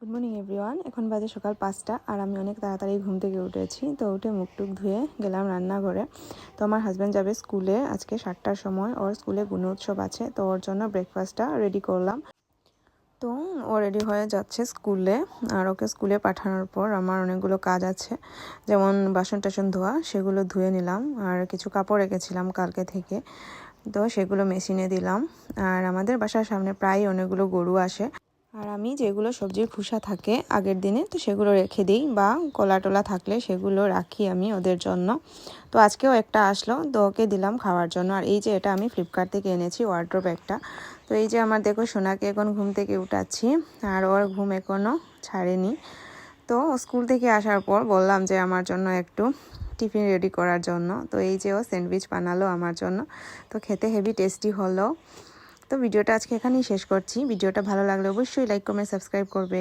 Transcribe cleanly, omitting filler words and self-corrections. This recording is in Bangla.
Good morning everyone. এখন বাজে সকাল 5টা আর আমি অনেক তাড়াতাড়ি ঘুম থেকে উঠেছি। তো উঠে মুখ টুক ধুয়ে গেলাম রান্নাঘরে। তো আমার হাজব্যান্ড যাবে স্কুলে আজকে 7টার সময়, ওর স্কুলে গুণ উৎসব আছে, তো ওর জন্য ব্রেকফাস্টটা রেডি করলাম। তো ও রেডি হয়ে যাচ্ছে স্কুলে, আর ওকে স্কুলে পাঠানোর পর আমার অনেকগুলো কাজ আছে, যেমন বাসন টাসন ধোয়া, সেগুলো ধুয়ে নিলাম। আর কিছু কাপড় রেখেছিলাম কালকে থেকে, তো সেগুলো মেশিনে দিলাম। আর আমাদের বাসার সামনে প্রায় অনেকগুলো গরু আসে, আর আমি যেগুলো সবজির খোসা থাকে আগের দিনে, তো সেগুলো রেখে দিই, বা কলা টলা থাকলে সেগুলো রাখি আমি ওদের জন্য। তো আজকেও একটা আসলো, তো ওকে দিলাম খাওয়ার জন্য। আর এই যে এটা আমি ফ্লিপকার্ট থেকে এনেছি ওয়ার্ড্রোব একটা। তো এই যে আমার দেখো সোনাকে এখন ঘুম থেকে উঠাচ্ছি, আর ওর ঘুম এখনও ছাড়েনি। তো স্কুল থেকে আসার পর বললাম যে আমার জন্য একটু টিফিন রেডি করার জন্য। তো এই যে ও স্যান্ডউইচ বানালো আমার জন্য, তো খেতে হেভি টেস্টি হলো। তো ভিডিওটা আজকে এখানেই শেষ করছি। ভিডিওটা ভালো লাগলে অবশ্যই লাইক কমেন্ট সাবস্ক্রাইব করবে।